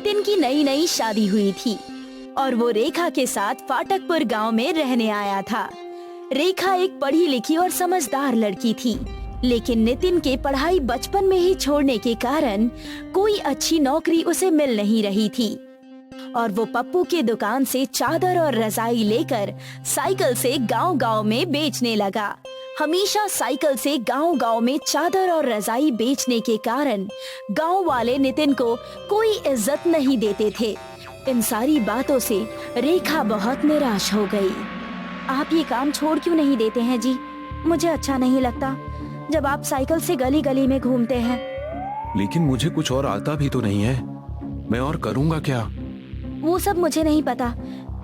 नितिन की नई नई शादी हुई थी और वो रेखा के साथ फाटकपुर गांव में रहने आया था। रेखा एक पढ़ी लिखी और समझदार लड़की थी, लेकिन नितिन के पढ़ाई बचपन में ही छोड़ने के कारण कोई अच्छी नौकरी उसे मिल नहीं रही थी और वो पप्पू के दुकान से चादर और रजाई लेकर साइकिल से गांव-गांव में बेचने लगा। हमेशा साइकिल से गांव-गांव में चादर और रजाई बेचने के कारण गांव वाले नितिन को कोई इज्जत नहीं देते थे। इन सारी बातों से रेखा बहुत निराश हो गई। आप ये काम छोड़ क्यों नहीं देते हैं जी? मुझे अच्छा नहीं लगता जब आप साइकिल से गली गली में घूमते हैं। लेकिन मुझे कुछ और आता भी तो नहीं है, मैं और करूँगा क्या? वो सब मुझे नहीं पता,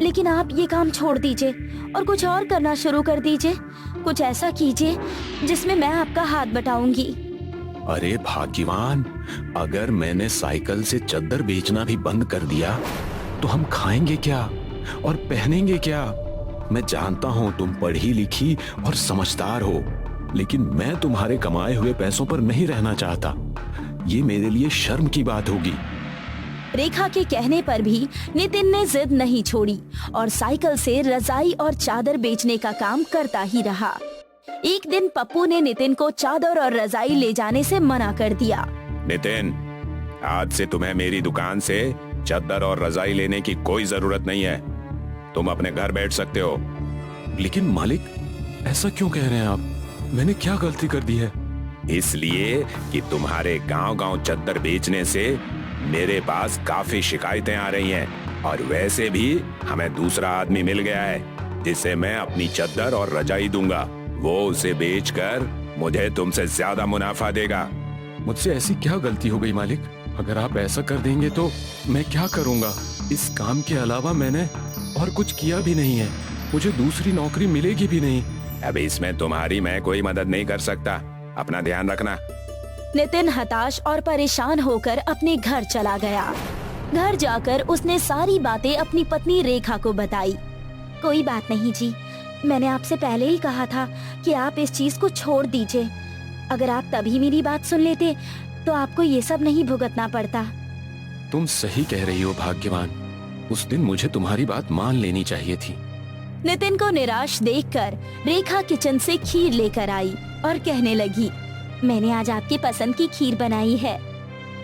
लेकिन आप ये काम छोड़ दीजिए और कुछ और करना शुरू कर दीजिए। कुछ ऐसा कीजिए जिसमें मैं आपका हाथ बटाऊंगी। अरे भाग्यवान, अगर मैंने साइकिल से चद्दर बेचना भी बंद कर दिया तो हम खाएंगे क्या और पहनेंगे क्या? मैं जानता हूँ तुम पढ़ी लिखी और समझदार हो, लेकिन मैं तुम्हारे कमाए हुए पैसों पर नहीं रहना चाहता। ये मेरे लिए शर्म की बात होगी। रेखा के कहने पर भी नितिन ने जिद नहीं छोड़ी और साइकिल से रजाई और चादर बेचने का काम करता ही रहा। एक दिन पप्पू ने नितिन को चादर और रजाई ले जाने से मना कर दिया। नितिन, आज से तुम्हें मेरी दुकान से चादर और रजाई लेने की कोई जरूरत नहीं है। तुम अपने घर बैठ सकते हो। लेकिन मालिक, ऐसा क्यों कह रहे हैं आप? मैंने क्या गलती कर दी है? इसलिए कि तुम्हारे गांव-गांव चादर बेचने से मेरे पास काफी शिकायतें आ रही हैं और वैसे भी हमें दूसरा आदमी मिल गया है जिसे मैं अपनी चादर और रजाई दूंगा। वो उसे बेचकर मुझे तुमसे ज्यादा मुनाफा देगा। मुझसे ऐसी क्या गलती हो गई मालिक? अगर आप ऐसा कर देंगे तो मैं क्या करूंगा? इस काम के अलावा मैंने और कुछ किया भी नहीं है। मुझे दूसरी नौकरी मिलेगी भी नहीं। अब इसमें तुम्हारी मैं कोई मदद नहीं कर सकता। अपना ध्यान रखना। नितिन हताश और परेशान होकर अपने घर चला गया। घर जाकर उसने सारी बातें अपनी पत्नी रेखा को बताई। कोई बात नहीं जी, मैंने आपसे पहले ही कहा था कि आप इस चीज को छोड़ दीजिए। अगर आप तभी मेरी बात सुन लेते तो आपको ये सब नहीं भुगतना पड़ता। तुम सही कह रही हो भाग्यवान, उस दिन मुझे तुम्हारी बात मान लेनी चाहिए थी। नितिन को निराश देखकर रेखा किचन से खीर लेकर आई और कहने लगी, मैंने आज आपकी पसंद की खीर बनाई है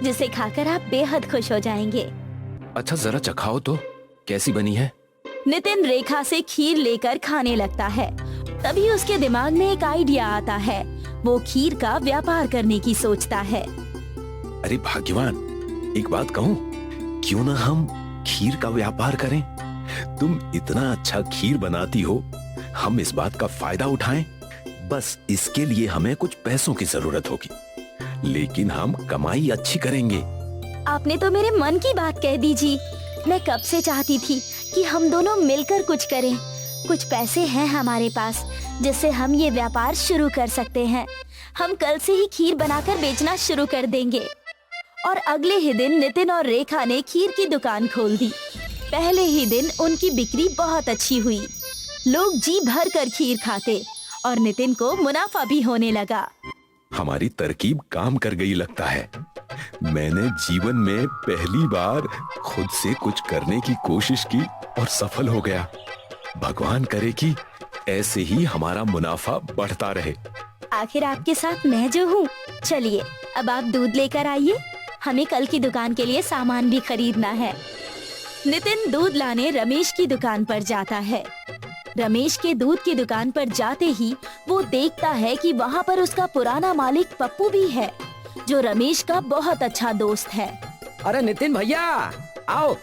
जिसे खाकर आप बेहद खुश हो जाएंगे। अच्छा, जरा चखाओ तो, कैसी बनी है? नितिन रेखा से खीर लेकर खाने लगता है। तभी उसके दिमाग में एक आइडिया आता है। वो खीर का व्यापार करने की सोचता है। अरे भाग्यवान, एक बात कहूँ, क्यों ना हम खीर का व्यापार करें? तुम इतना अच्छा खीर बनाती हो, हम इस बात का फायदा उठाएं। बस इसके लिए हमें कुछ पैसों की जरूरत होगी, लेकिन हम कमाई अच्छी करेंगे। आपने तो मेरे मन की बात कह दी जी। मैं कब से चाहती थी कि हम दोनों मिलकर कुछ करें। कुछ पैसे हैं हमारे पास जिससे हम ये व्यापार शुरू कर सकते हैं। हम कल से ही खीर बनाकर बेचना शुरू कर देंगे। और अगले ही दिन नितिन और रेखा ने खीर की दुकान खोल दी। पहले ही दिन उनकी बिक्री बहुत अच्छी हुई। लोग जी भर कर खीर खाते और नितिन को मुनाफा भी होने लगा। हमारी तरकीब काम कर गई लगता है। मैंने जीवन में पहली बार खुद से कुछ करने की कोशिश की और सफल हो गया। भगवान करे कि ऐसे ही हमारा मुनाफा बढ़ता रहे। आखिर आपके साथ मैं जो हूँ। चलिए अब आप दूध लेकर आइए, हमें कल की दुकान के लिए सामान भी खरीदना है। नितिन दूध लाने रमेश की दुकान पर जाता है। रमेश के दूध की दुकान पर जाते ही वो देखता है कि वहाँ पर उसका पुराना मालिक पप्पू भी है, जो रमेश का बहुत अच्छा दोस्त है। अरे नितिन भैया, आओ,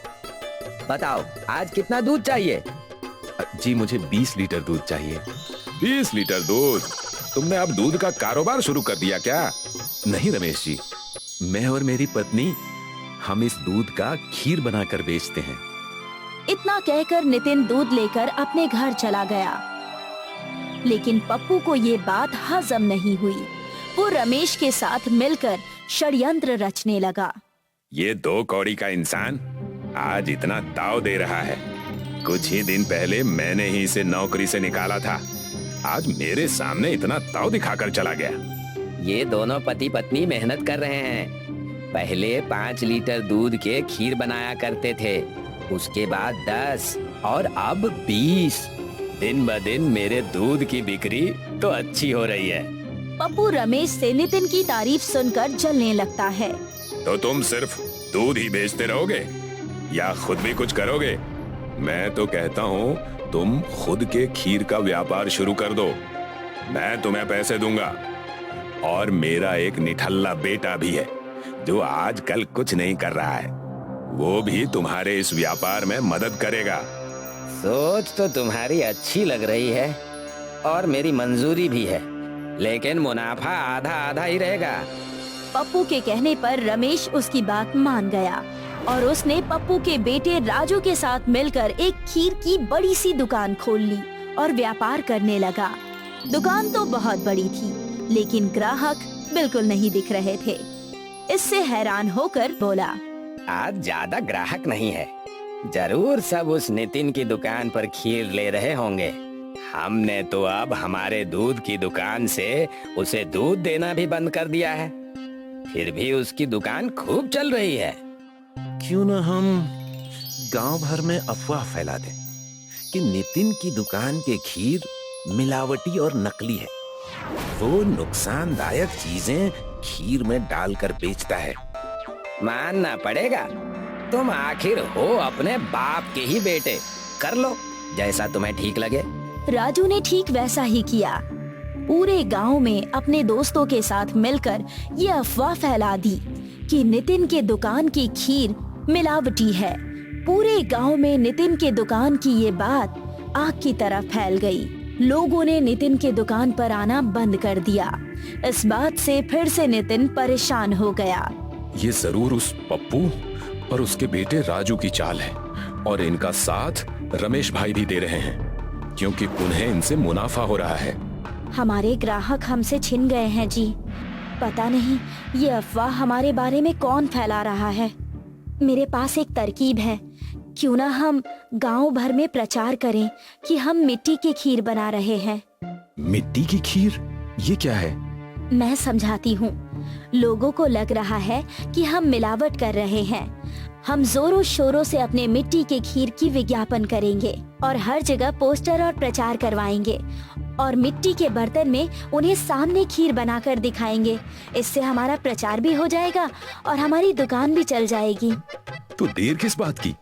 बताओ आज कितना दूध चाहिए? जी, मुझे 20 लीटर दूध चाहिए। 20 लीटर दूध? तुमने अब दूध का कारोबार शुरू कर दिया क्या? नहीं रमेश जी, मैं और मेरी पत्नी हम इस दूध का खीर बनाकर बेचते हैं। इतना कहकर नितिन दूध लेकर अपने घर चला गया। लेकिन पप्पू को ये बात हजम नहीं हुई। वो रमेश के साथ मिलकर षड्यंत्र रचने लगा। ये 2 कौड़ी का इंसान आज इतना दाव दे रहा है। कुछ ही दिन पहले मैंने ही इसे नौकरी से निकाला था, आज मेरे सामने इतना दाव दिखाकर चला गया। ये दोनों पति पत्नी मेहनत कर रहे हैं, पहले 5 लीटर दूध के खीर बनाया करते थे, उसके बाद 10 और अब 20। दिन ब दिन मेरे दूध की बिक्री तो अच्छी हो रही है। पप्पू रमेश से नितिन की तारीफ सुनकर जलने लगता है। तो तुम सिर्फ दूध ही बेचते रहोगे या खुद भी कुछ करोगे? मैं तो कहता हूँ तुम खुद के खीर का व्यापार शुरू कर दो। मैं तुम्हें पैसे दूंगा और मेरा एक निठल्ला बेटा भी है जो आजकल कुछ नहीं कर रहा है, वो भी तुम्हारे इस व्यापार में मदद करेगा। सोच तो तुम्हारी अच्छी लग रही है और मेरी मंजूरी भी है, लेकिन मुनाफा आधा आधा ही रहेगा। पप्पू के कहने पर रमेश उसकी बात मान गया और उसने पप्पू के बेटे राजू के साथ मिलकर एक खीर की बड़ी सी दुकान खोल ली और व्यापार करने लगा। दुकान तो बहुत बड़ी थी, लेकिन ग्राहक बिल्कुल नहीं दिख रहे थे। इससे हैरान होकर बोला, आज ज्यादा ग्राहक नहीं है, जरूर सब उस नितिन की दुकान पर खीर ले रहे होंगे। हमने तो अब हमारे दूध की दुकान से उसे दूध देना भी बंद कर दिया है, फिर भी उसकी दुकान खूब चल रही है। क्यों न हम गांव भर में अफवाह फैला दें कि नितिन की दुकान के खीर मिलावटी और नकली है। वो नुकसानदायक चीजें खीर में डालकर बेचता है। मानना पड़ेगा, तुम आखिर हो अपने बाप के ही बेटे। कर लो जैसा तुम्हें ठीक लगे। राजू ने ठीक वैसा ही किया। पूरे गांव में अपने दोस्तों के साथ मिलकर ये अफवाह फैला दी कि नितिन के दुकान की खीर मिलावटी है। पूरे गांव में नितिन के दुकान की ये बात आग की तरह फैल गई। लोगों ने नितिन के दुकान पर आना बंद कर दिया। इस बात से फिर से नितिन परेशान हो गया। ये जरूर उस पप्पू और उसके बेटे राजू की चाल है और इनका साथ रमेश भाई भी दे रहे हैं, क्योंकि उन्हें इनसे मुनाफा हो रहा है। हमारे ग्राहक हमसे छिन गए हैं जी। पता नहीं ये अफवाह हमारे बारे में कौन फैला रहा है। मेरे पास एक तरकीब है, क्यों ना हम गांव भर में प्रचार करें कि हम मिट्टी की खीर बना रहे हैं। मिट्टी की खीर? ये क्या है? मैं समझाती हूँ। लोगों को लग रहा है कि हम मिलावट कर रहे हैं। हम जोरों शोरों से अपने मिट्टी के खीर की विज्ञापन करेंगे और हर जगह पोस्टर और प्रचार करवाएंगे और मिट्टी के बर्तन में उन्हें सामने खीर बनाकर दिखाएंगे। इससे हमारा प्रचार भी हो जाएगा और हमारी दुकान भी चल जाएगी। तो देर किस बात की?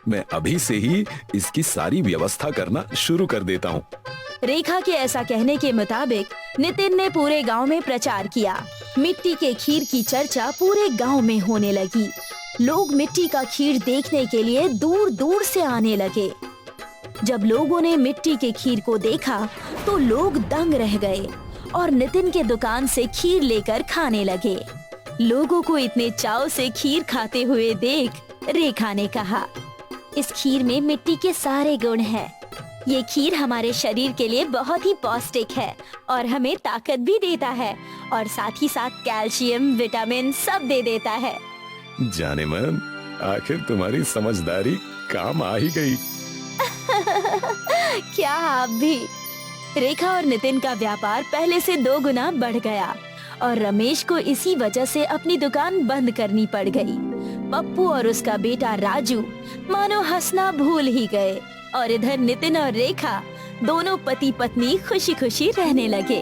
मैं अभी से ही इसकी सारी व्यवस्था करना शुरू कर देता हूँ। रेखा के ऐसा कहने के मुताबिक नितिन ने पूरे गांव में प्रचार किया। मिट्टी के खीर की चर्चा पूरे गांव में होने लगी। लोग मिट्टी का खीर देखने के लिए दूर दूर से आने लगे। जब लोगों ने मिट्टी के खीर को देखा तो लोग दंग रह गए और नितिन के दुकान से खीर लेकर खाने लगे। लोगों को इतने चाव से खीर खाते हुए देख रेखा ने कहा, इस खीर में मिट्टी के सारे गुण हैं। ये खीर हमारे शरीर के लिए बहुत ही पौष्टिक है और हमें ताकत भी देता है और साथ ही साथ कैल्शियम, विटामिन सब दे देता है। जाने मन, आखिर तुम्हारी समझदारी काम आ ही गई। क्या आप भी? रेखा और नितिन का व्यापार पहले से 2 गुना बढ़ गया और रमेश को इसी वजह से अपनी दुकान बंद करनी पड़ गई। पप्पू और उसका बेटा राजू मानो हंसना भूल ही गए और इधर नितिन और रेखा दोनों पति पत्नी खुशी खुशी रहने लगे।